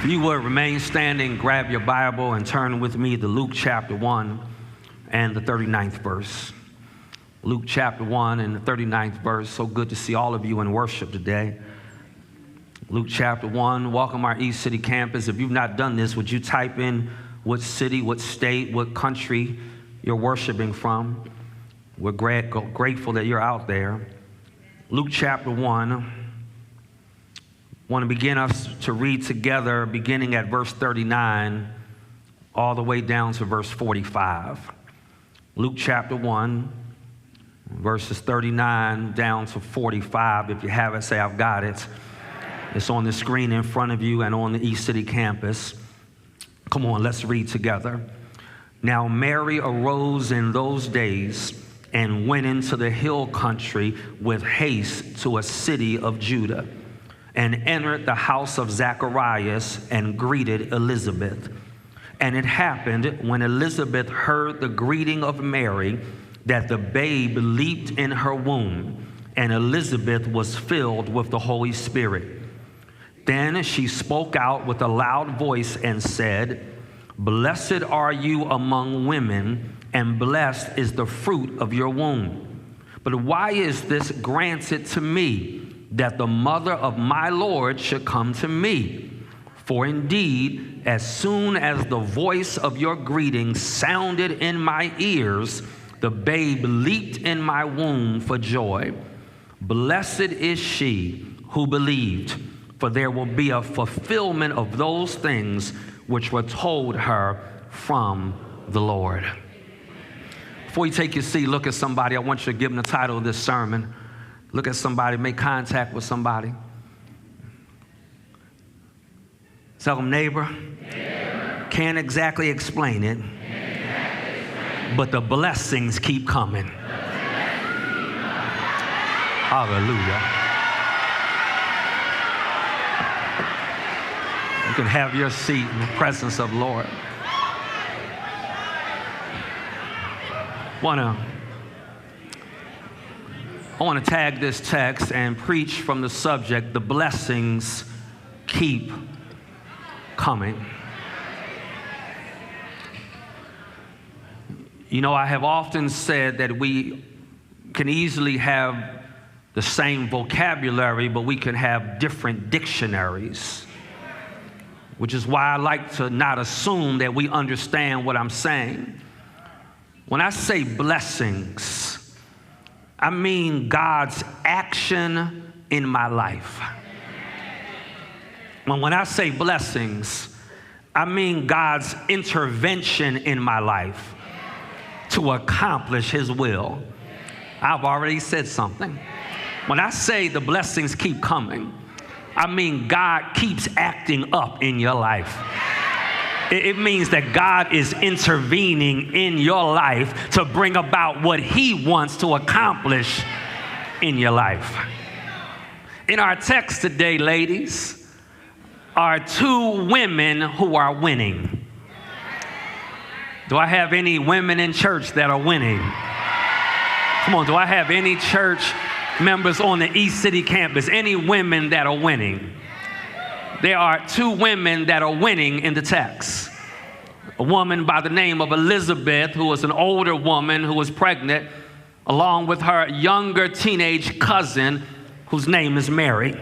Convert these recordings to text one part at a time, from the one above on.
If you would remain standing, grab your Bible and turn with me to Luke chapter 1 and the 39th verse. Luke chapter 1 and the 39th verse. So good to see all of you in worship today. Luke chapter 1, welcome our East City campus. If you've not done this, would you type in what city, what state, what country you're worshiping from? We're grateful that you're out there. Luke chapter 1. I want to begin us to read together beginning at verse 39 all the way down to verse 45. Luke chapter 1, verses 39 down to 45. If you have it, say, I've got it. It's on the screen in front of you and on the East City campus. Come on, let's read together. Now Mary arose in those days and went into the hill country with haste to a city of Judah, and entered the house of Zacharias and greeted Elizabeth. And it happened when Elizabeth heard the greeting of Mary that the babe leaped in her womb, and Elizabeth was filled with the Holy Spirit. Then she spoke out with a loud voice and said, "Blessed are you among women, and blessed is the fruit of your womb. But why is this granted to me, that the mother of my Lord should come to me? For indeed, as soon as the voice of your greeting sounded in my ears, the babe leaped in my womb for joy. Blessed is she who believed, for there will be a fulfillment of those things which were told her from the Lord." Before you take your seat, look at somebody. I want you to give them the title of this sermon. Look at somebody, make contact with somebody. Tell them, neighbor, can't exactly explain it, but the blessings keep coming. Hallelujah. You can have your seat in the presence of the Lord. I want to tag this text and preach from the subject, the blessings keep coming. You know, I have often said that we can easily have the same vocabulary, but we can have different dictionaries, which is why I like to not assume that we understand what I'm saying. When I say blessings, I mean God's action in my life. When I say blessings, I mean God's intervention in my life to accomplish his will. I've already said something. When I say the blessings keep coming, I mean God keeps acting up in your life. It means that God is intervening in your life to bring about what he wants to accomplish in your life. In our text today, ladies, are two women who are winning. Do I have any women in church that are winning? Come on, do I have any church members on the East City campus? Any women that are winning? There are two women that are winning in the text. A woman by the name of Elizabeth, who was an older woman who was pregnant, along with her younger teenage cousin, whose name is Mary.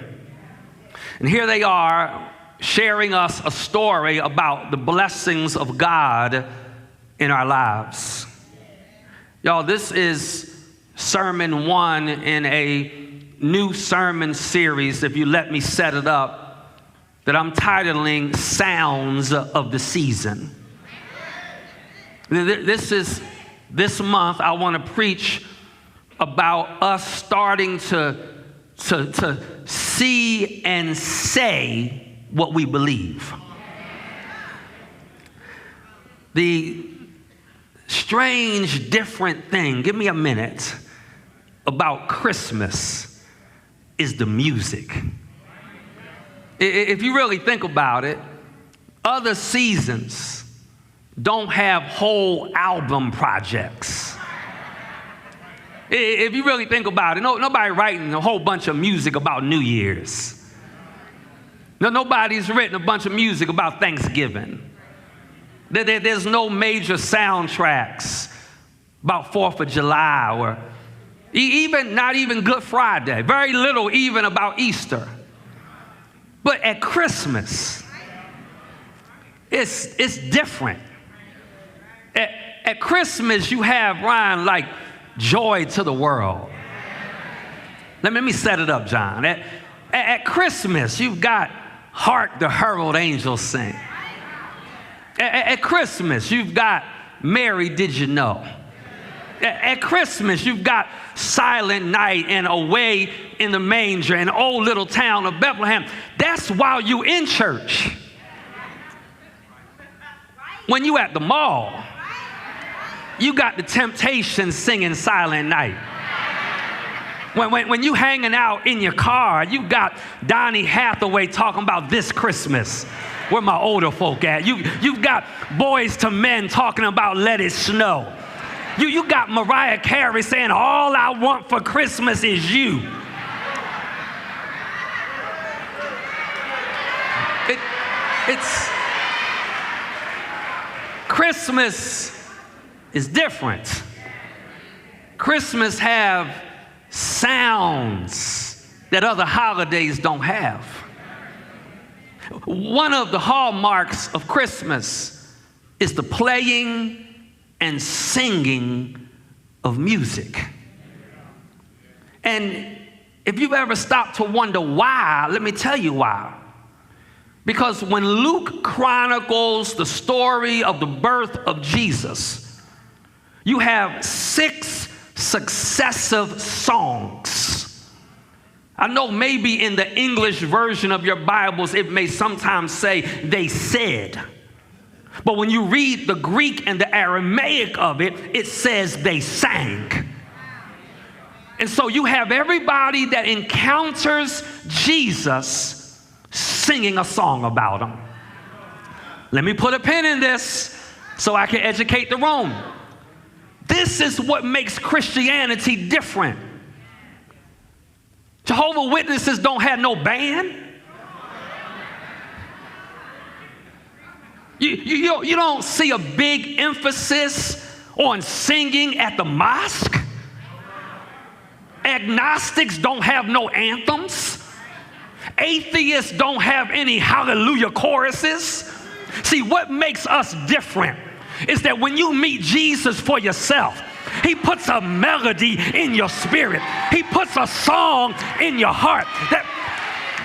And here they are sharing us a story about the blessings of God in our lives. Y'all, this is sermon 1 in a new sermon series, if you let me set it up, that I'm titling Sounds of the Season. This month, I want to preach about us starting to see and say what we believe. The strange, different thing, give me a minute, about Christmas is the music. If you really think about it, other seasons don't have whole album projects. If you really think about it, nobody writing a whole bunch of music about New Year's. No, nobody's written a bunch of music about Thanksgiving. There's no major soundtracks about 4th of July or not even Good Friday. Very little even about Easter. But at Christmas, it's different. At Christmas, you have, Ryan, like joy to the world. Let me set it up, John. At Christmas, you've got Hark the Herald Angels Sing. At Christmas, you've got Mary, Did You Know? At Christmas, you've got Silent Night and Away in the Manger and Old Little Town of Bethlehem. That's while you in church. When you at the mall, you got the Temptations singing Silent Night. When you hanging out in your car, you got Donny Hathaway talking about This Christmas. Where my older folk at? You've got Boys to Men talking about Let It Snow. You got Mariah Carey saying, all I want for Christmas is you. It's Christmas is different. Christmas have sounds that other holidays don't have. One of the hallmarks of Christmas is the playing and singing of music. And if you've ever stopped to wonder why, let me tell you why. Because when Luke chronicles the story of the birth of Jesus, you have 6 successive songs. I know maybe in the English version of your Bibles, it may sometimes say they said. But when you read the Greek and the Aramaic of it, it says they sang. And so you have everybody that encounters Jesus singing a song about him. Let me put a pin in this so I can educate the room. This is what makes Christianity different. Jehovah's Witnesses don't have no band. You don't see a big emphasis on singing at the mosque. Agnostics don't have no anthems. Atheists don't have any hallelujah choruses. See, what makes us different is that when you meet Jesus for yourself, he puts a melody in your spirit. He puts a song in your heart.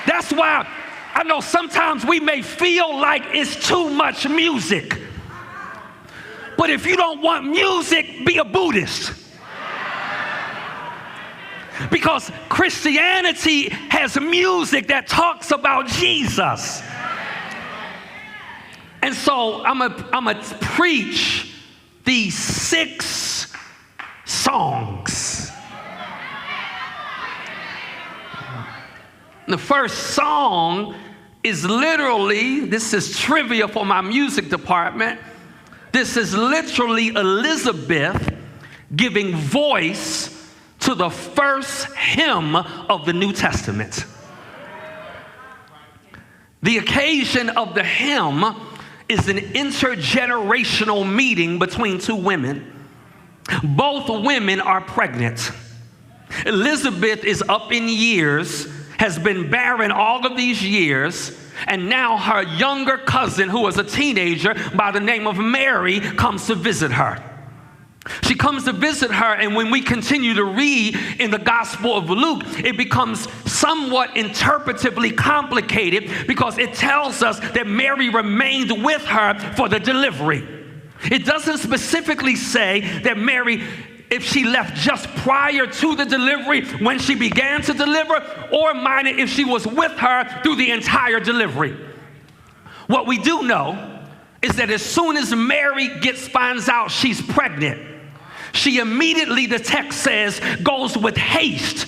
That's why I know sometimes we may feel like it's too much music. But if you don't want music, be a Buddhist. Because Christianity has music that talks about Jesus. And so I'm gonna preach these 6 songs. The first song is literally, this is trivia for my music department, this is literally Elizabeth giving voice to the first hymn of the New Testament. The occasion of the hymn is an intergenerational meeting between 2 women. Both women are pregnant. Elizabeth is up in years, has been barren all of these years, and now her younger cousin, who was a teenager by the name of Mary, comes to visit her. She comes to visit her, and when we continue to read in the Gospel of Luke, it becomes somewhat interpretively complicated because it tells us that Mary remained with her for the delivery. It doesn't specifically say that Mary, if she left just prior to the delivery when she began to deliver, or mind it, if she was with her through the entire delivery. What we do know is that as soon as Mary finds out she's pregnant, she immediately, the text says, goes with haste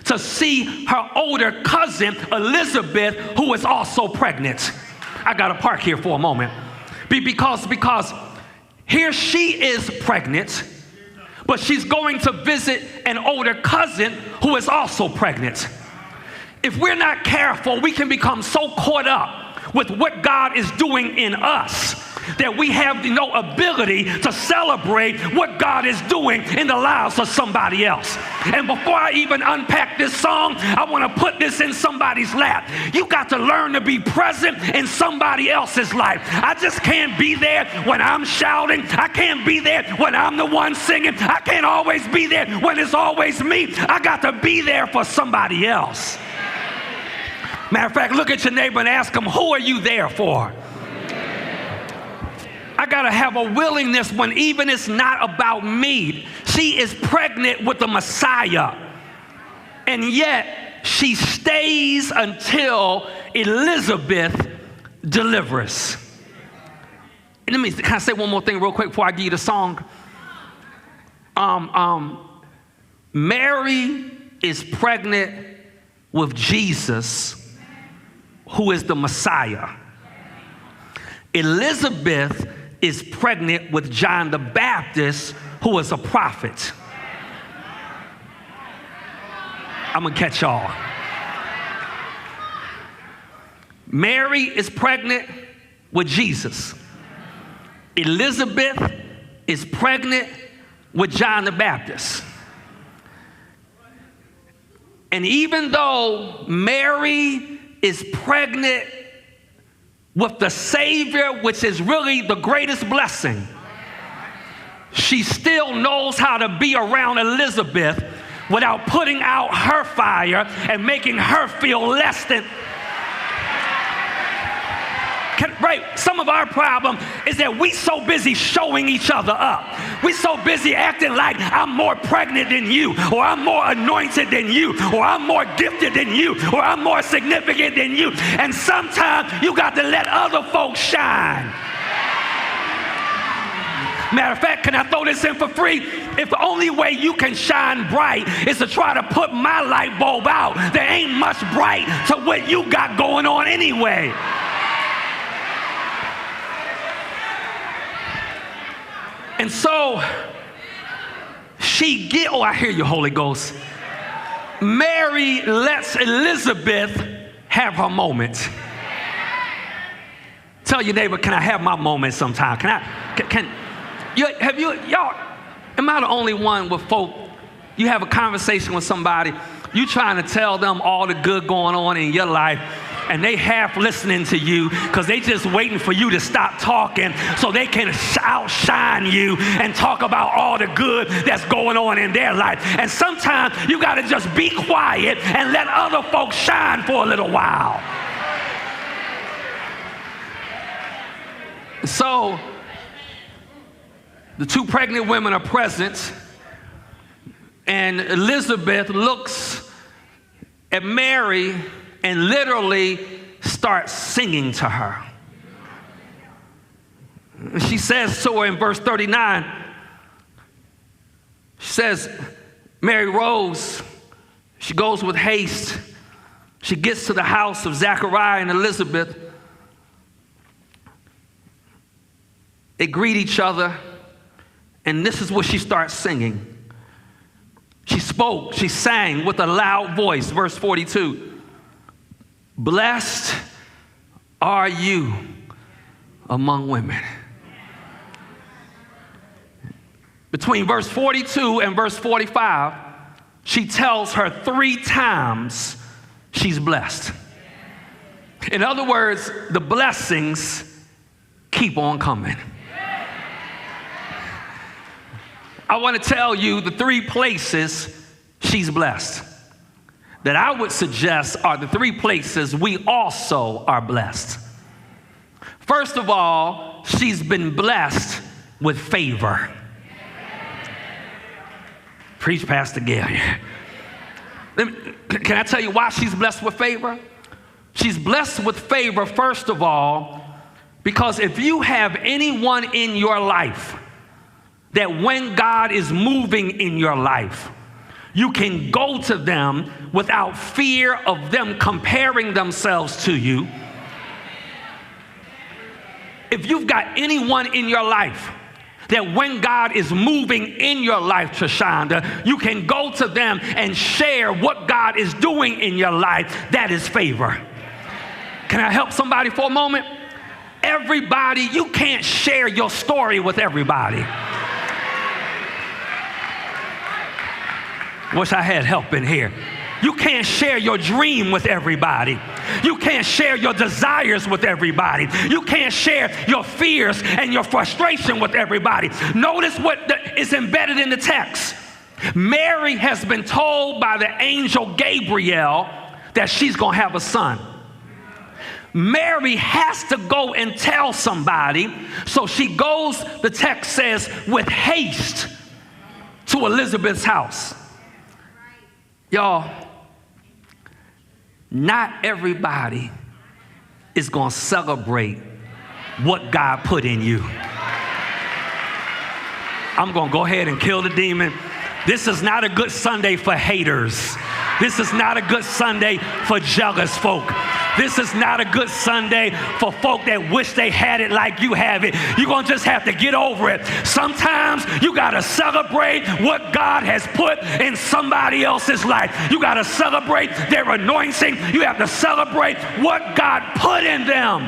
to see her older cousin, Elizabeth, who is also pregnant. I got to park here for a moment. Because here she is pregnant, but she's going to visit an older cousin who is also pregnant. if we're not careful, we can become so caught up with what God is doing in us that we have no ability to celebrate what God is doing in the lives of somebody else. And before I even unpack this song, I want to put this in somebody's lap. You got to learn to be present in somebody else's life. I just can't be there when I'm shouting. I can't be there when I'm the one singing. I can't always be there when it's always me. I got to be there for somebody else. Matter of fact, look at your neighbor and ask them, who are you there for? I got to have a willingness when even it's not about me. She is pregnant with the Messiah, and yet she stays until Elizabeth delivers. Can I say one more thing real quick before I give you the song? Mary is pregnant with Jesus, who is the Messiah. Elizabeth is pregnant with John the Baptist, who is a prophet. I'm going to catch y'all. Mary is pregnant with Jesus. Elizabeth is pregnant with John the Baptist. And even though Mary is pregnant with the Savior, which is really the greatest blessing, she still knows how to be around Elizabeth without putting out her fire and making her feel less than. Right, some of our problem is that we so busy showing each other up. We so busy acting like I'm more pregnant than you, or I'm more anointed than you, or I'm more gifted than you, or I'm more significant than you. And sometimes you got to let other folks shine. Matter of fact, can I throw this in for free? If the only way you can shine bright is to try to put my light bulb out, there ain't much bright to what you got going on anyway. And so I hear you, Holy Ghost. Mary lets Elizabeth have her moment. Tell your neighbor, can I have my moment sometime? Y'all, am I the only one with folk, you have a conversation with somebody, you trying to tell them all the good going on in your life, and they half listening to you because they just waiting for you to stop talking so they can outshine you and talk about all the good that's going on in their life. And sometimes you got to just be quiet and let other folks shine for a little while. So the two pregnant women are present, and Elizabeth looks at Mary and literally starts singing to her. She says to her in verse 39, she says, Mary rose, she goes with haste, she gets to the house of Zechariah and Elizabeth. They greet each other, and this is what she starts singing. She spoke, she sang with a loud voice, verse 42. Blessed are you among women. Between verse 42 and verse 45, she tells her 3 times she's blessed. In other words, the blessings keep on coming. I want to tell you the 3 places she's blessed that I would suggest are the 3 places we also are blessed. First of all, she's been blessed with favor. Preach, Pastor Gailliard. Can I tell you why she's blessed with favor? She's blessed with favor, first of all, because if you have anyone in your life that when God is moving in your life, you can go to them without fear of them comparing themselves to you. If you've got anyone in your life that when God is moving in your life, Trashonda, you can go to them and share what God is doing in your life. That is favor. Can I help somebody for a moment? Everybody, you can't share your story with everybody. Wish I had help in here. You can't share your dream with everybody. You can't share your desires with everybody. You can't share your fears and your frustration with everybody. Notice what is embedded in the text. Mary has been told by the angel Gailliard that she's going to have a son. Mary has to go and tell somebody, so she goes, the text says, with haste to Elizabeth's house. Y'all, not everybody is going to celebrate what God put in you. I'm going to go ahead and kill the demon. This is not a good Sunday for haters. This is not a good Sunday for jealous folk. This is not a good Sunday for folk that wish they had it like you have it. You're going to just have to get over it. Sometimes you got to celebrate what God has put in somebody else's life. You got to celebrate their anointing. You have to celebrate what God put in them.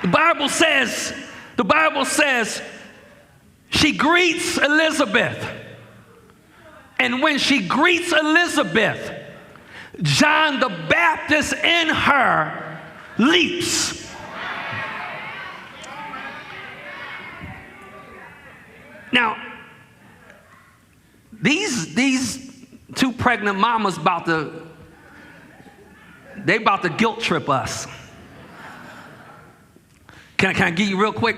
The Bible says she greets Elizabeth. And when she greets Elizabeth, John the Baptist in her leaps. Now, these two pregnant mamas about to guilt trip us. Can I give you real quick?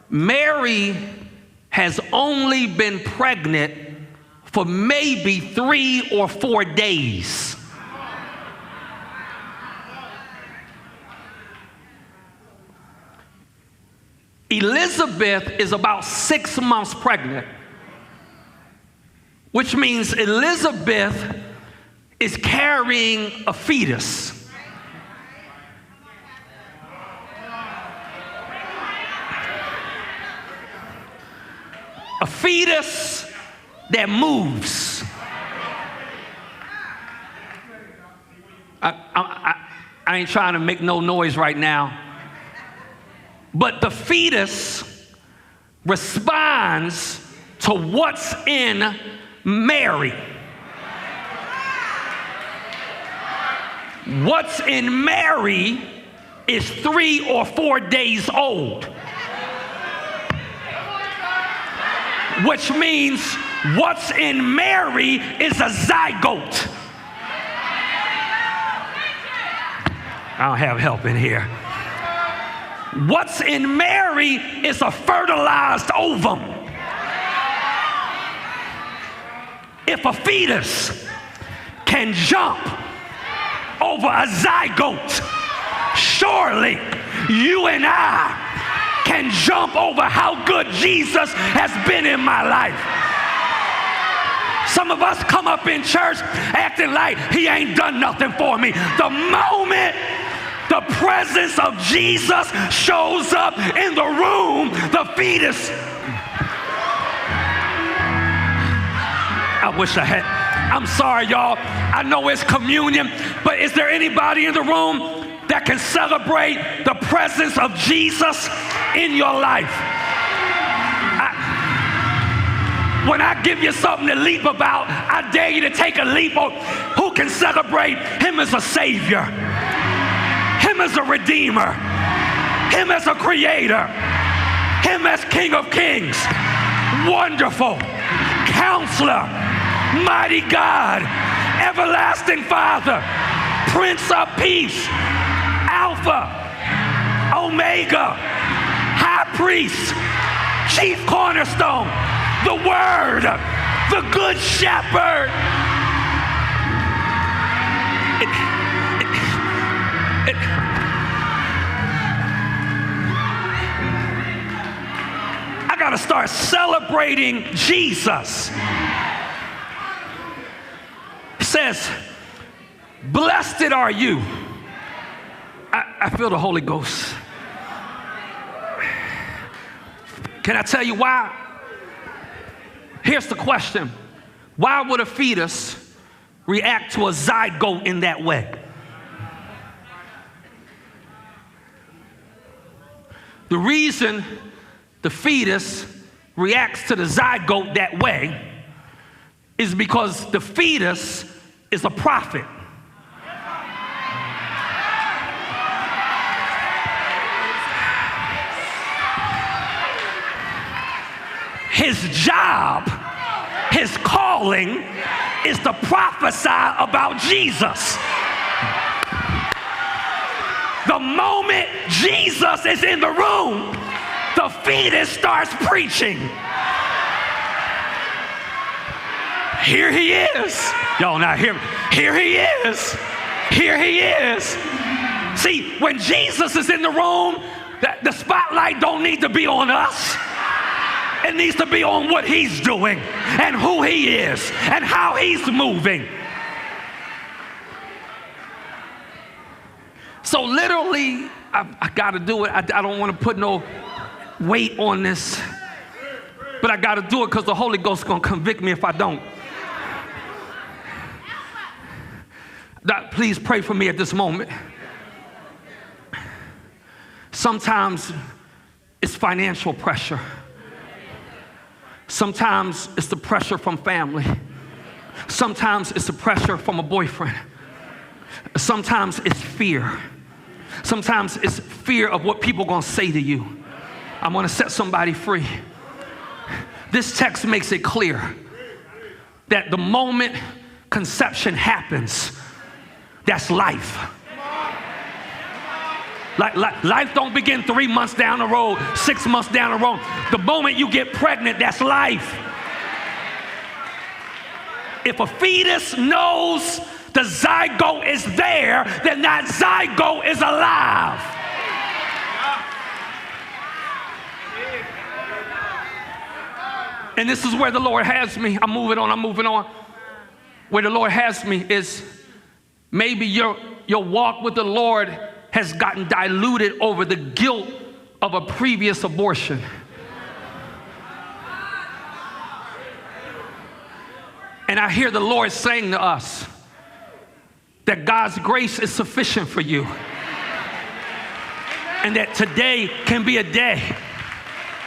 Mary has only been pregnant for maybe 3 or 4 days. Elizabeth is about 6 months pregnant, which means Elizabeth is carrying a fetus. A fetus that moves. I ain't trying to make no noise right now, but the fetus responds to what's in Mary. What's in Mary is 3 or 4 days old, which means what's in Mary is a zygote. I don't have help in here. What's in Mary is a fertilized ovum. If a fetus can jump over a zygote, surely you and I can jump over how good Jesus has been in my life. Some of us come up in church acting like he ain't done nothing for me. The moment the presence of Jesus shows up in the room, the fetus. I wish I had. I'm sorry, y'all. I know it's communion, but is there anybody in the room that can celebrate the presence of Jesus in your life? When I give you something to leap about, I dare you to take a leap on who can celebrate him as a savior, him as a redeemer, him as a creator, him as King of Kings, wonderful Counselor, mighty God, everlasting Father, Prince of Peace, Alpha, Omega, High Priest, Chief Cornerstone, the Word, the Good Shepherd. I got to start celebrating Jesus. It says, blessed are you. I feel the Holy Ghost. Can I tell you why? Here's the question. Why would a fetus react to a zygote in that way? The reason the fetus reacts to the zygote that way is because the fetus is a prophet. His job, his calling is to prophesy about Jesus. The moment Jesus is in the room, the fetus starts preaching. Here he is. Y'all not hear me? Here he is. Here he is. See, when Jesus is in the room, the spotlight don't need to be on us. It needs to be on what he's doing and who he is and how he's moving. So literally, I got to do it. I don't want to put no weight on this, but I got to do it because the Holy Ghost is going to convict me if I don't. Please pray for me at this moment. Sometimes it's financial pressure. Sometimes it's the pressure from family. Sometimes it's the pressure from a boyfriend. Sometimes it's fear. Sometimes it's fear of what people are going to say to you. I'm going to set somebody free. This text makes it clear that the moment conception happens, that's life. Life don't begin 3 months down the road, 6 months down the road. The moment you get pregnant, that's life. If a fetus knows the zygote is there, then that zygote is alive. And this is where the Lord has me. I'm moving on. Where the Lord has me is maybe your walk with the Lord has gotten diluted over the guilt of a previous abortion. And I hear the Lord saying to us that God's grace is sufficient for you. And that today can be a day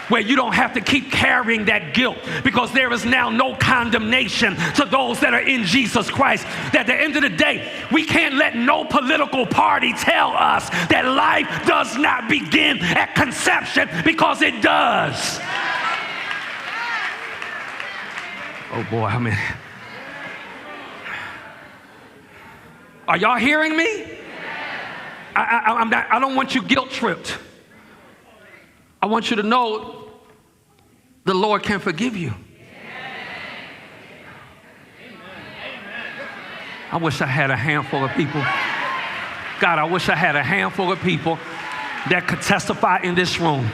where you don't have to keep carrying that guilt, because there is now no condemnation to those that are in Jesus Christ. That at the end of the day, we can't let no political party tell us that life does not begin at conception, because it does. Oh boy, I mean, are y'all hearing me? I don't want you guilt tripped. I want you to know the Lord can forgive you. I wish I had a handful of people. God, I wish I had a handful of people that could testify in this room.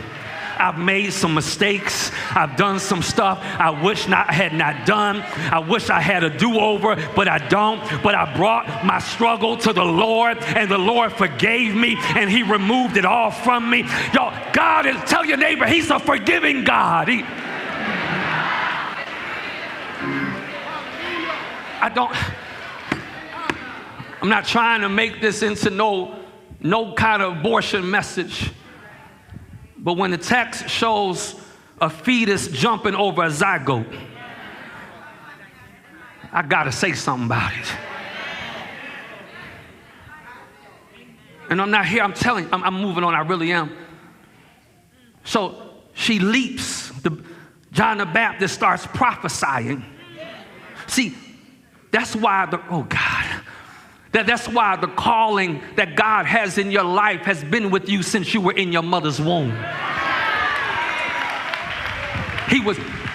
I've made some mistakes. I've done some stuff I wish I had not done. I wish I had a do-over, but I don't. But I brought my struggle to the Lord, and the Lord forgave me, and he removed it all from me. Y'all, God is, tell your neighbor, he's a forgiving God. I'm not trying to make this into no kind of abortion message. But when the text shows a fetus jumping over a zygote, I got to say something about it. And I'm not here, I'm telling you, I'm moving on, I really am. So she leaps. John the Baptist starts prophesying. See, that's why that's why the calling that God has in your life has been with you since you were in your mother's womb.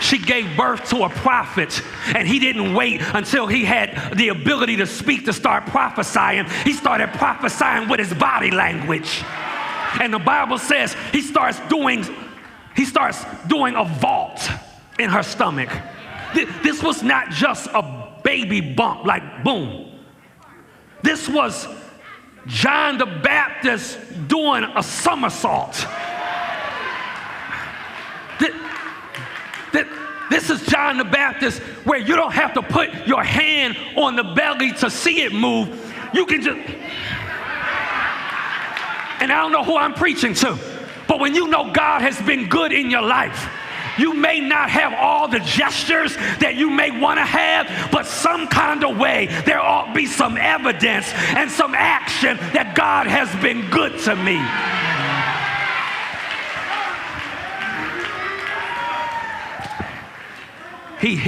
She gave birth to a prophet, and he didn't wait until he had the ability to speak to start prophesying. He started prophesying with his body language. And the Bible says he starts doing a vault in her stomach. This was not just a baby bump, like boom. This was John the Baptist doing a somersault. This is John the Baptist, where you don't have to put your hand on the belly to see it move. You can just, and I don't know who I'm preaching to, but when you know God has been good in your life, you may not have all the gestures that you may want to have, but some kind of way there ought to be some evidence and some action that God has been good to me. He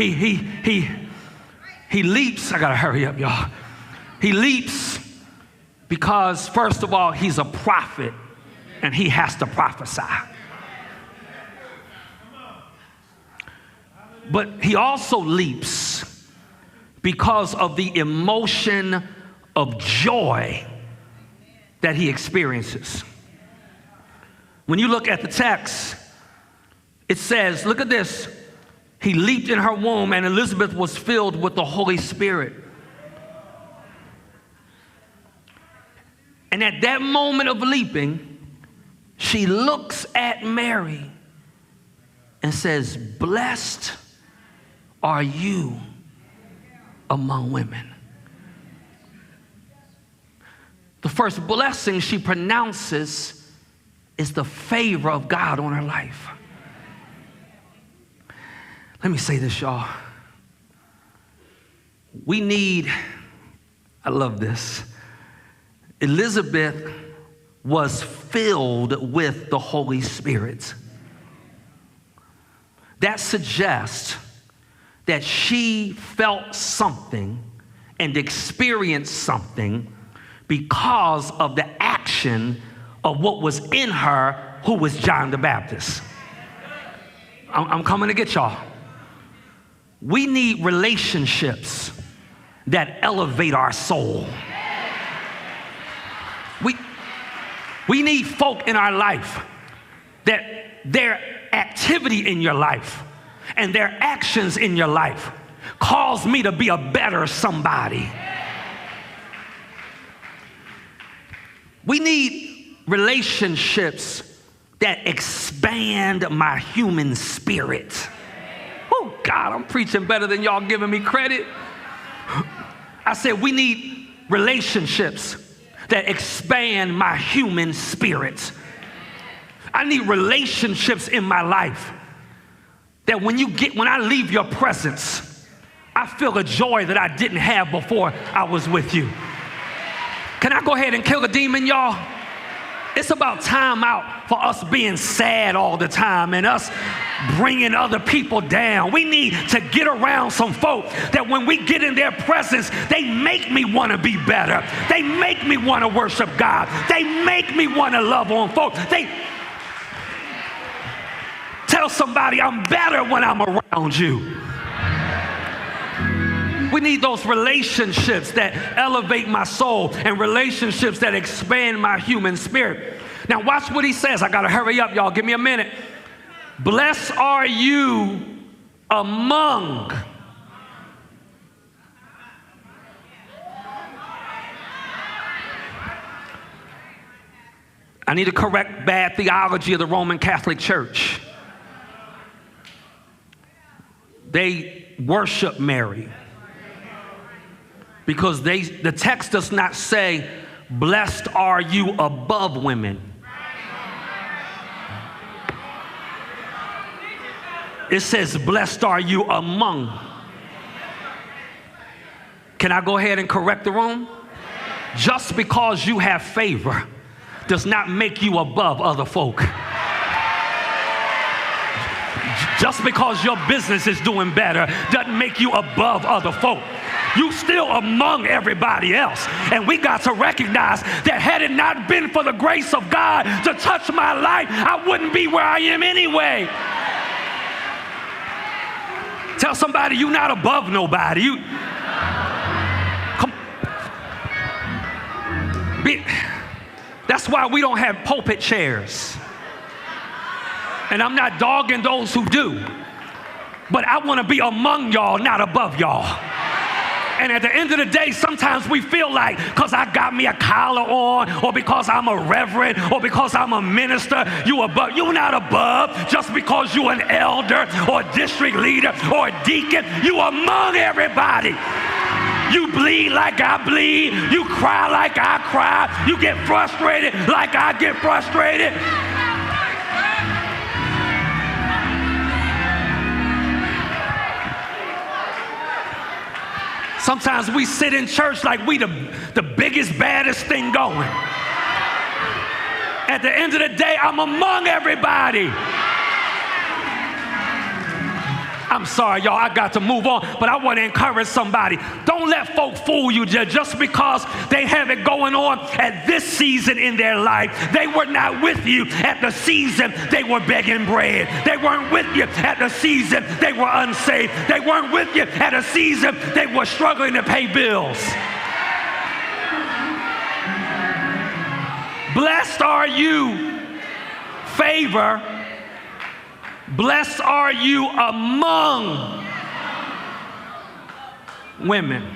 leaps. I gotta hurry up, y'all. He leaps because, first of all, he's a prophet and he has to prophesy. But he also leaps because of the emotion of joy that he experiences. When you look at the text, it says, look at this. He leaped in her womb, and Elizabeth was filled with the Holy Spirit. And at that moment of leaping, she looks at Mary and says, "Blessed are you among women." The first blessing she pronounces is the favor of God on her life. Let me say this, y'all. We need, I love this. Elizabeth was filled with the Holy Spirit. That suggests that she felt something and experienced something because of the action of what was in her, who was John the Baptist. I'm coming to get y'all. We need relationships that elevate our soul. We need folk in our life that their activity in your life and their actions in your life cause me to be a better somebody. We need relationships that expand my human spirit. Oh, God, I'm preaching better than y'all giving me credit. I said we need relationships that expand my human spirit. I need relationships in my life that when I leave your presence, I feel a joy that I didn't have before I was with you. Can I go ahead and kill a demon, y'all? It's about time out for us being sad all the time and us bringing other people down. We need to get around some folk that when we get in their presence, they make me want to be better. They make me want to worship God. They make me want to love on folk. They tell somebody I'm better when I'm around you. We need those relationships that elevate my soul and relationships that expand my human spirit. Now watch what he says. I gotta hurry up, y'all. Give me a minute. Blessed are you among. I need to correct bad theology of the Roman Catholic Church. They worship Mary because the text does not say, blessed are you above women. It says, blessed are you among. Can I go ahead and correct the room? Just because you have favor does not make you above other folk. Just because your business is doing better doesn't make you above other folk. You still among everybody else. And we got to recognize that had it not been for the grace of God to touch my life, I wouldn't be where I am anyway. Tell somebody you're not above nobody. That's why we don't have pulpit chairs. And I'm not dogging those who do. But I want to be among y'all, not above y'all. And at the end of the day, sometimes we feel like because I got me a collar on, or because I'm a reverend, or because I'm a minister, you're not above just because you're an elder or a district leader or a deacon. You among everybody. You bleed like I bleed. You cry like I cry. You get frustrated like I get frustrated. Sometimes we sit in church like we the biggest, baddest thing going. At the end of the day, I'm among everybody. I'm sorry, y'all, I got to move on, but I want to encourage somebody. Don't let folk fool you just because they have it going on at this season in their life. They were not with you at the season they were begging bread. They weren't with you at the season they were unsaved. They weren't with you at a season they were struggling to pay bills. Blessed are you, favor. Blessed are you among women.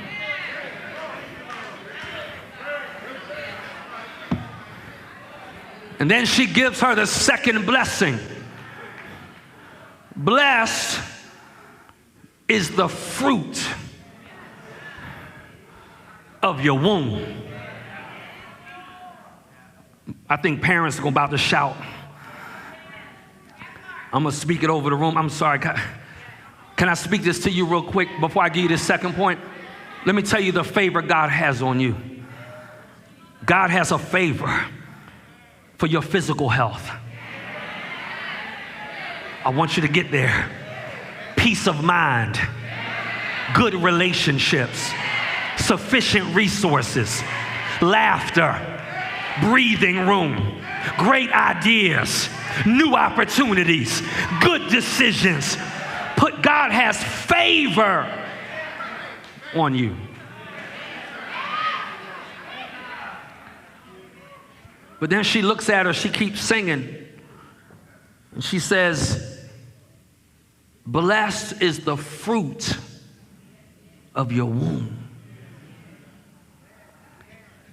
And then she gives her the second blessing. Blessed is the fruit of your womb. I think parents are about to shout. I'm going to speak it over the room. I'm sorry. Can I speak this to you real quick before I give you the second point? Let me tell you the favor God has on you. God has a favor for your physical health. I want you to get there. Peace of mind, good relationships, sufficient resources, laughter, breathing room, great ideas, new opportunities, good decisions. God has favor on you. But then she looks at her, she keeps singing, and she says, blessed is the fruit of your womb.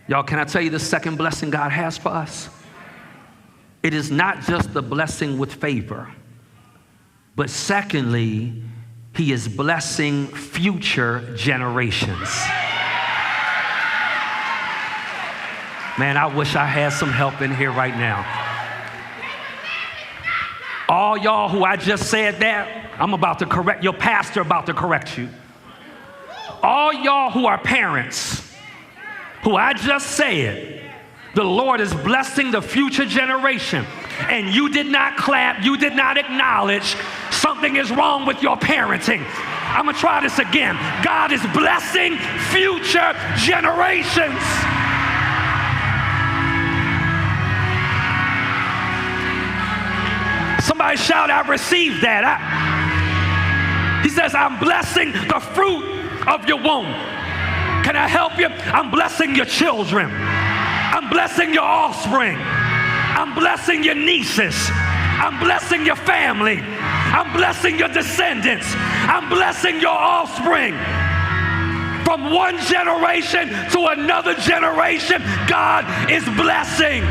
Y'all, can I tell you the second blessing God has for us? It is not just the blessing with favor, but secondly, he is blessing future generations. Man, I wish I had some help in here right now. All y'all who I just said that, I'm about to correct, your pastor about to correct you. All y'all who are parents, who I just said, the Lord is blessing the future generation, and you did not clap, you did not acknowledge something is wrong with your parenting. I'm going to try this again. God is blessing future generations. Somebody shout, I received that. He says, I'm blessing the fruit of your womb. Can I help you? I'm blessing your children. I'm blessing your offspring. I'm blessing your nieces. I'm blessing your family. I'm blessing your descendants. I'm blessing your offspring. From one generation to another generation, God is blessing.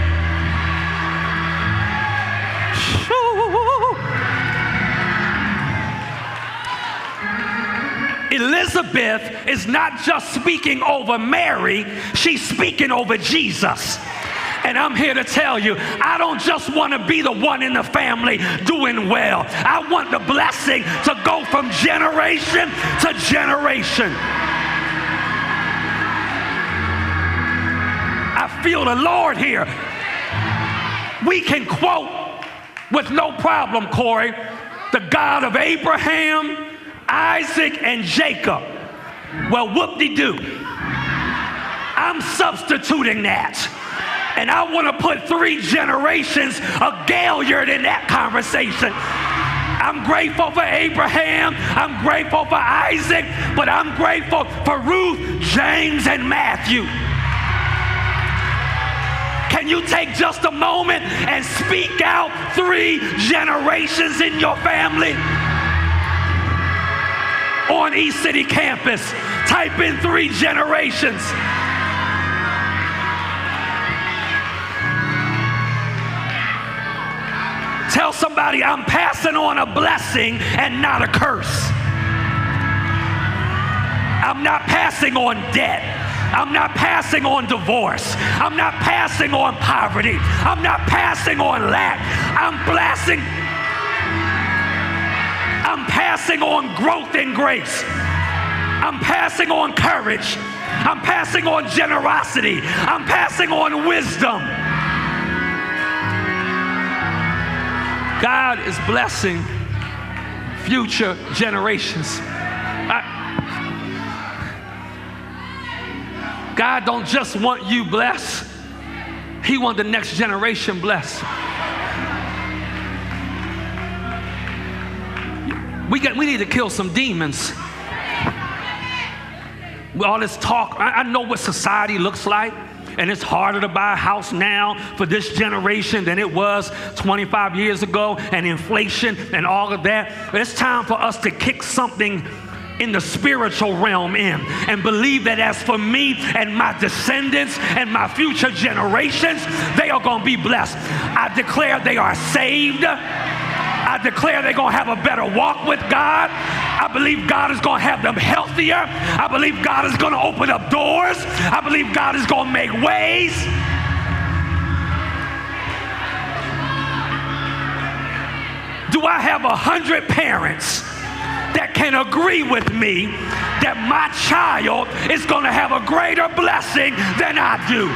Elizabeth is not just speaking over Mary, she's speaking over Jesus. And I'm here to tell you, I don't just want to be the one in the family doing well. I want the blessing to go from generation to generation. I feel the Lord here. We can quote with no problem, Corey, the God of Abraham, Isaac, and Jacob. Well, whoop-de-doo. I'm substituting that. And I want to put 3 generations of Gailliard in that conversation. I'm grateful for Abraham. I'm grateful for Isaac. But I'm grateful for Ruth, James, and Matthew. Can you take just a moment and speak out 3 generations in your family? on East City campus. Type in 3 generations. Tell somebody, I'm passing on a blessing and not a curse. I'm not passing on debt. I'm not passing on divorce. I'm not passing on poverty. I'm not passing on lack. I'm passing on growth and grace. I'm passing on courage. I'm passing on generosity. I'm passing on wisdom. God is blessing future generations. God don't just want you blessed. He wants the next generation blessed. We need to kill some demons. With all this talk, I know what society looks like, and it's harder to buy a house now for this generation than it was 25 years ago, and inflation and all of that. But it's time for us to kick something in the spiritual realm in and believe that as for me and my descendants and my future generations, they are going to be blessed. I declare they are saved. I declare they're going to have a better walk with God. I believe God is going to have them healthier. I believe God is going to open up doors. I believe God is going to make ways. Do I have 100 parents that can agree with me that my child is going to have a greater blessing than I do?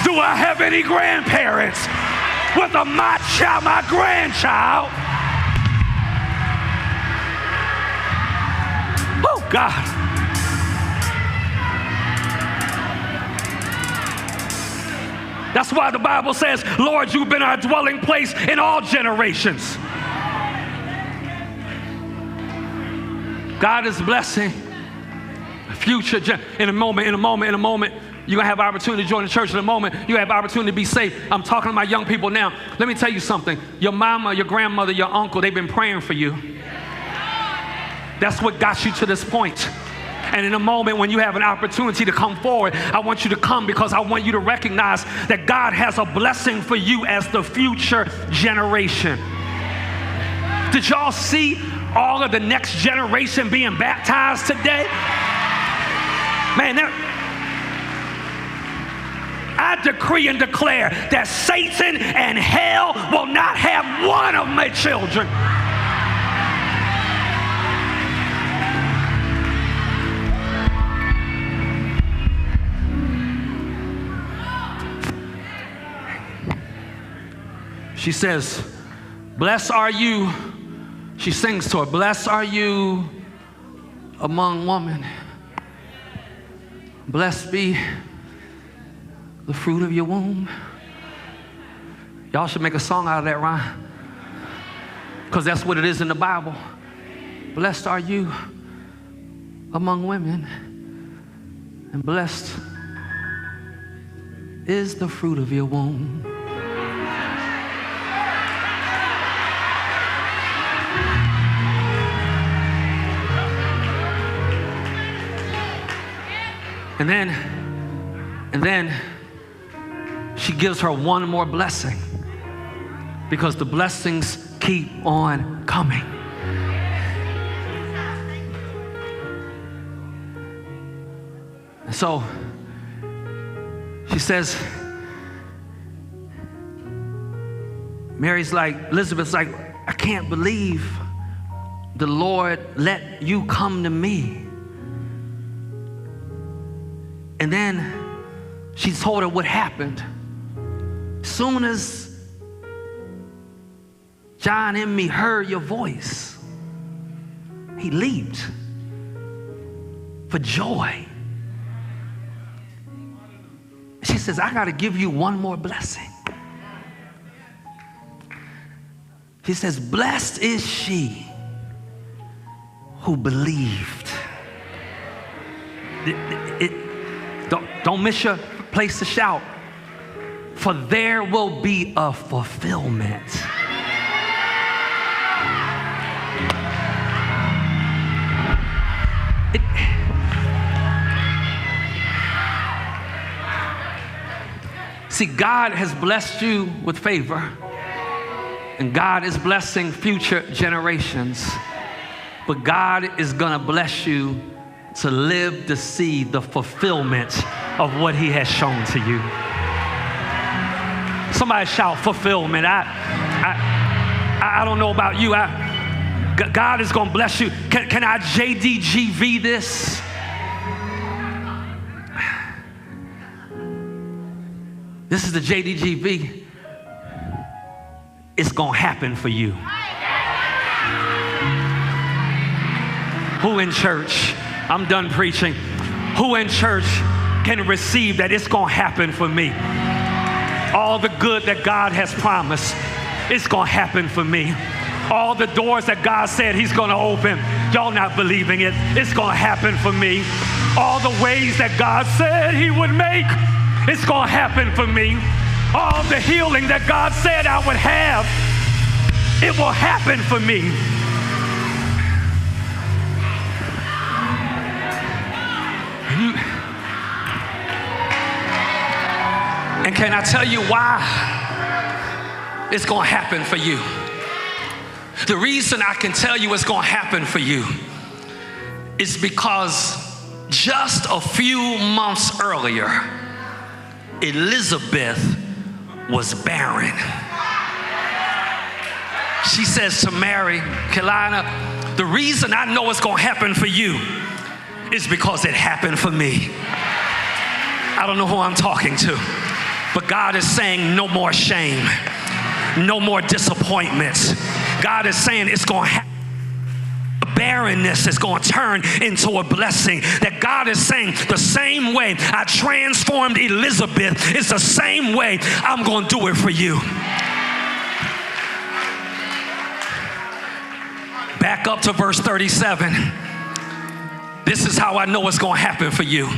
Do I have any grandparents with my grandchild? Oh, God. That's why the Bible says, Lord, you've been our dwelling place in all generations. God is blessing future. In a moment, you're going to have opportunity to join the church. In a moment, you have opportunity to be saved. I'm talking to my young people now. Let me tell you something. Your mama, your grandmother, your uncle, they've been praying for you. That's what got you to this point. And in a moment when you have an opportunity to come forward, I want you to come because I want you to recognize that God has a blessing for you as the future generation. Did y'all see all of the next generation being baptized today? Man, I decree and declare that Satan and hell will not have one of my children. She says, blessed are you. She sings to her, blessed are you among women. Blessed be the fruit of your womb. Y'all should make a song out of that rhyme, because that's what it is in the Bible. Blessed are you among women, and blessed is the fruit of your womb. And then she gives her one more blessing, because the blessings keep on coming. And so she says, Elizabeth's like, I can't believe the Lord let you come to me. And then she told her what happened. Soon as John in me heard your voice, he leaped for joy. She says, I got to give you one more blessing. She says, blessed is she who believed. Don't miss your place to shout. For there will be a fulfillment. See, God has blessed you with favor, and God is blessing future generations. But God is going to bless you to live to see the fulfillment of what he has shown to you. Somebody shout fulfillment. I don't know about you. God is going to bless you. Can I JDGV this? This is the JDGV. It's going to happen for you. Who in church? I'm done preaching. Who in church can receive that it's going to happen for me? All the good that God has promised, it's going to happen for me. All the doors that God said he's going to open, y'all not believing it, it's going to happen for me. All the ways that God said he would make, it's going to happen for me. All the healing that God said I would have, it will happen for me. And can I tell you why it's going to happen for you? The reason I can tell you it's going to happen for you is because just a few months earlier, Elizabeth was barren. She says to Mary, Gailliard, the reason I know it's going to happen for you is because it happened for me. I don't know who I'm talking to, but God is saying no more shame, no more disappointments. God is saying it's going to happen. Barrenness is going to turn into a blessing. That God is saying the same way I transformed Elizabeth is the same way I'm going to do it for you. Back up to verse 37. This is how I know it's going to happen for you.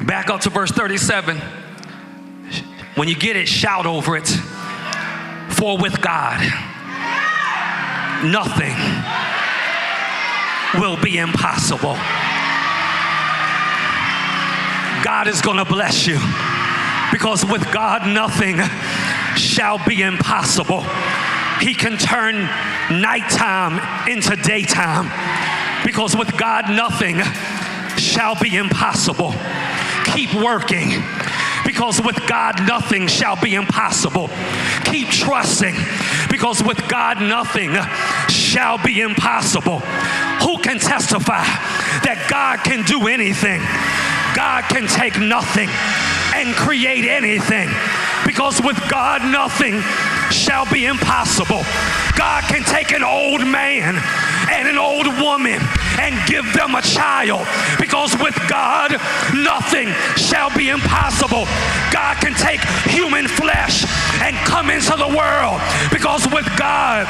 Back up to verse 37. When you get it, shout over it. For with God, nothing will be impossible. God is going to bless you because with God nothing shall be impossible. He can turn nighttime into daytime because with God nothing shall be impossible. Keep working because with God nothing shall be impossible. Keep trusting because with God nothing shall be impossible. Who can testify that God can do anything? God can take nothing and create anything because with God nothing shall be impossible. God can take an old man and an old woman and give them a child because with God nothing shall be impossible. God can take human flesh and come into the world because with God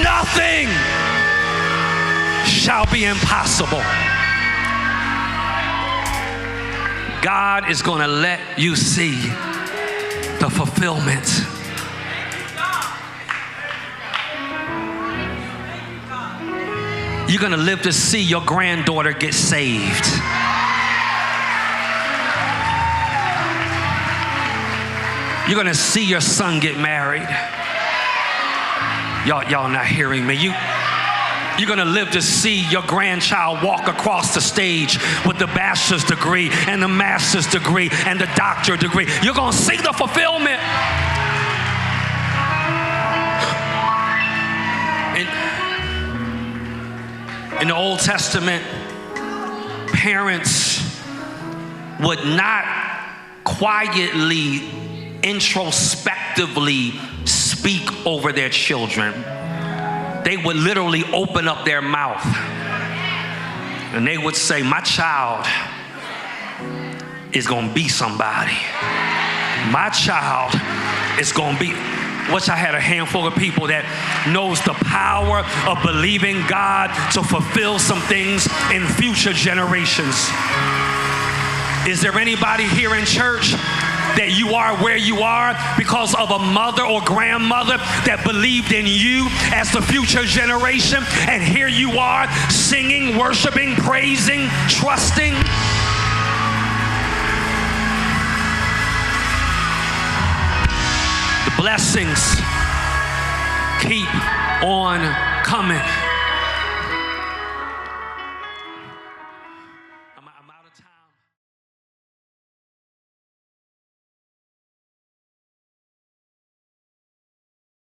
nothing shall be impossible. God is going to let you see the fulfillment. You're going to live to see your granddaughter get saved. You're going to see your son get married. Y'all not hearing me. You're going to live to see your grandchild walk across the stage with the bachelor's degree and the master's degree and the doctorate degree. You're going to see the fulfillment. In the Old Testament, parents would not quietly, introspectively speak over their children. They would literally open up their mouth and they would say, my child is going to be somebody. My child is going to be. Wish I had a handful of people that knows the power of believing God to fulfill some things in future generations. Is there anybody here in church that you are where you are because of a mother or grandmother that believed in you as the future generation. And here you are singing, worshiping, praising, trusting. The blessings keep on coming.